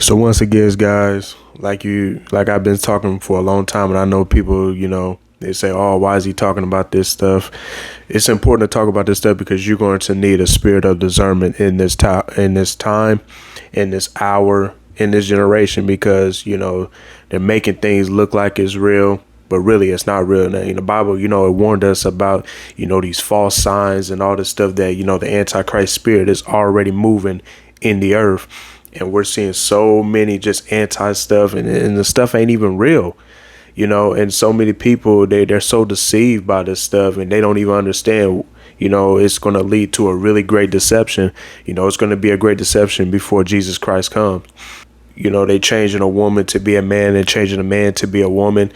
So once again, guys, like I've been talking for a long time, and I know people, they say, "Oh, why is he talking about this stuff?" It's important to talk about this stuff because you're going to need a spirit of discernment in this time, in this hour, in this generation, because they're making things look like it's real, but really it's not real. Now, in the Bible, it warned us about, these false signs and all this stuff that, the Antichrist spirit is already moving in the earth. And we're seeing so many just anti stuff, and the stuff ain't even real, and so many people, they're so deceived by this stuff, and they don't even understand, it's going to lead to a really great deception. It's going to be a great deception before Jesus Christ comes. They changing a woman to be a man and changing a man to be a woman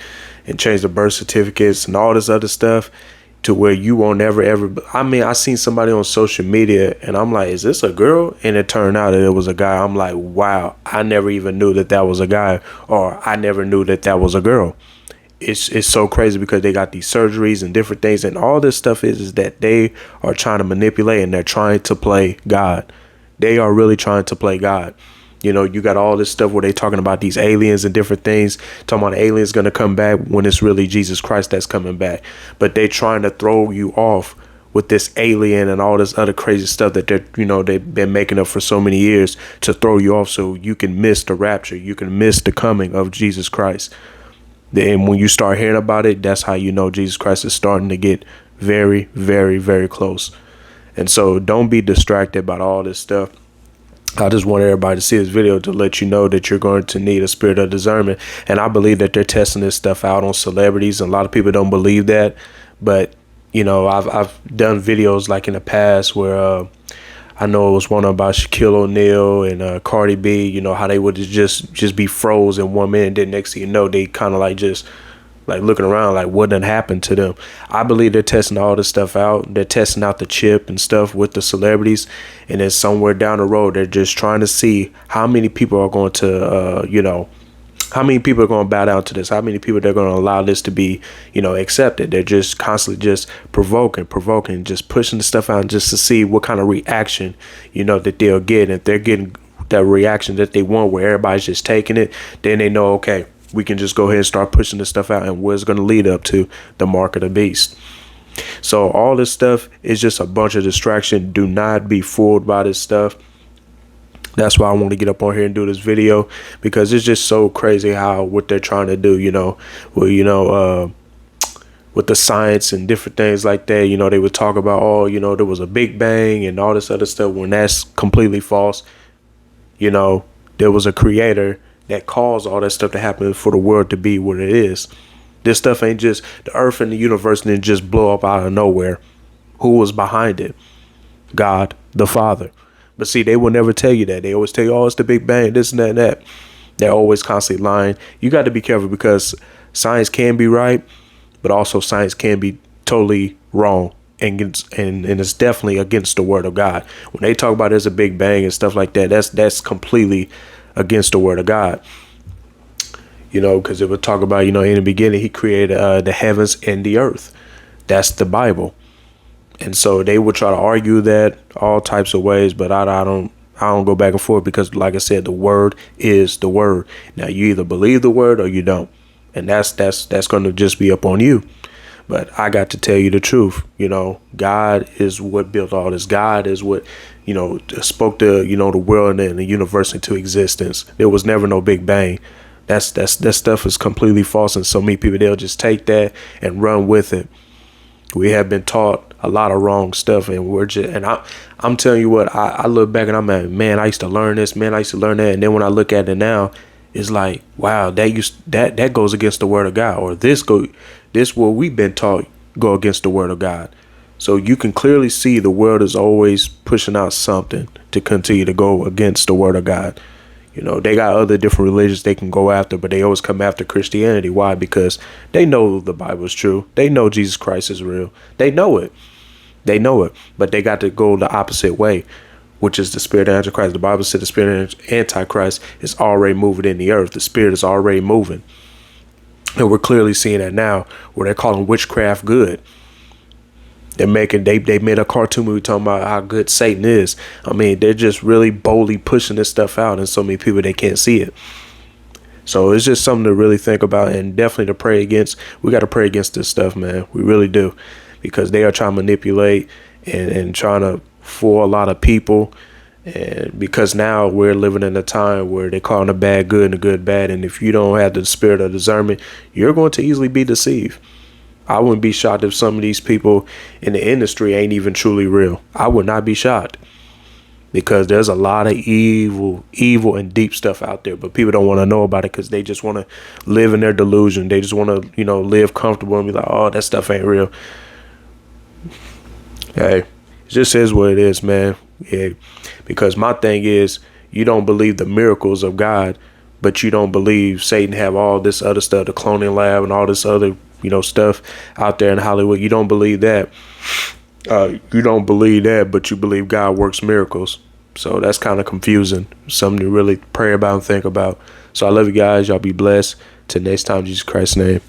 and change the birth certificates and all this other stuff to where you won't ever. I mean, I seen somebody on social media and I'm like, is this a girl? And it turned out that it was a guy. I'm like, wow, I never even knew that was a guy, or I never knew that was a girl. It's so crazy because they got these surgeries and different things, and all this stuff is that they are trying to manipulate, and they're trying to play God. They are really trying to play God. You got all this stuff where they talking about these aliens and different things, talking about aliens going to come back when it's really Jesus Christ that's coming back. But they trying to throw you off with this alien and all this other crazy stuff that they've been making up for so many years to throw you off so you can miss the rapture. You can miss the coming of Jesus Christ. And when you start hearing about it, that's how you know Jesus Christ is starting to get very, very, very close. And so don't be distracted about all this stuff. I just want everybody to see this video to let you know that you're going to need a spirit of discernment. And I believe that they're testing this stuff out on celebrities. And a lot of people don't believe that. But, I've done videos like in the past where I know it was one about Shaquille O'Neal and Cardi B, how they would just be froze in 1 minute. Then next thing you know, they kind of just looking around like what done happened to them. I believe they're testing all this stuff out. They're testing out the chip and stuff with the celebrities, and then somewhere down the road they're just trying to see how many people are going to how many people are going to bow down to this, how many people they're going to allow this to be accepted. They're just constantly just provoking, just pushing the stuff out just to see what kind of reaction that they'll get. And if they're getting that reaction that they want where everybody's just taking it, then they know, okay, we can just go ahead and start pushing this stuff out, and what's going to lead up to the mark of the beast. So all this stuff is just a bunch of distraction. Do not be fooled by this stuff. That's why I want to get up on here and do this video, because it's just so crazy how what they're trying to do, with the science and different things like that. They would talk about, there was a Big Bang and all this other stuff, when that's completely false. There was a creator that caused all that stuff to happen for the world to be what it is. This stuff ain't just the earth and the universe didn't just blow up out of nowhere. Who was behind it? God, the Father. But see, they will never tell you that. They always tell you, oh, it's the Big Bang, this and that and that. They're always constantly lying. You got to be careful, because science can be right, but also science can be totally wrong. And it's definitely against the word of God. When they talk about there's a Big Bang and stuff like that, that's completely against the word of God. Because it would talk about, in the beginning, he created the heavens and the earth. That's the Bible. And so they would try to argue that all types of ways, but I don't go back and forth, because like I said, the word is the word. Now you either believe the word or you don't. And that's going to just be up on you. But I got to tell you the truth. God is what built all this. God is what, spoke the, the world and the universe into existence. There was never no Big Bang. That stuff is completely false. And so many people, they'll just take that and run with it. We have been taught a lot of wrong stuff, and I'm telling you what, I look back and I'm like, man, I used to learn this, man, I used to learn that. And then when I look at it now, it's like, wow, that goes against the word of God, or this what we've been taught go against the word of God. So you can clearly see the world is always pushing out something to continue to go against the word of God. They got other different religions they can go after, but they always come after Christianity. Why? Because they know the Bible is true. They know Jesus Christ is real. They know it. But they got to go the opposite way, which is the spirit of Antichrist. The Bible said the spirit of Antichrist is already moving in the earth. The spirit is already moving. And we're clearly seeing that now, where they're calling witchcraft good. They made a cartoon movie talking about how good Satan is. I mean, they're just really boldly pushing this stuff out, and so many people they can't see it. So it's just something to really think about, and definitely to pray against. We got to pray against this stuff, man. We really do, because they are trying to manipulate and trying to fool a lot of people. And because now we're living in a time where they're calling the bad good and the good bad. And if you don't have the spirit of discernment, you're going to easily be deceived. I wouldn't be shocked if some of these people in the industry ain't even truly real. I would not be shocked, because there's a lot of evil and deep stuff out there, but people don't want to know about it because they just want to live in their delusion. They just want to, live comfortable and be like, oh, that stuff ain't real. Hey, it just is what it is, man. Yeah, because my thing is, you don't believe the miracles of God, but you don't believe Satan have all this other stuff, the cloning lab and all this other, stuff out there in Hollywood. You don't believe that. You don't believe that, but you believe God works miracles. So that's kind of confusing. Something to really pray about and think about. So I love you guys. Y'all be blessed. Till next time, Jesus Christ's name.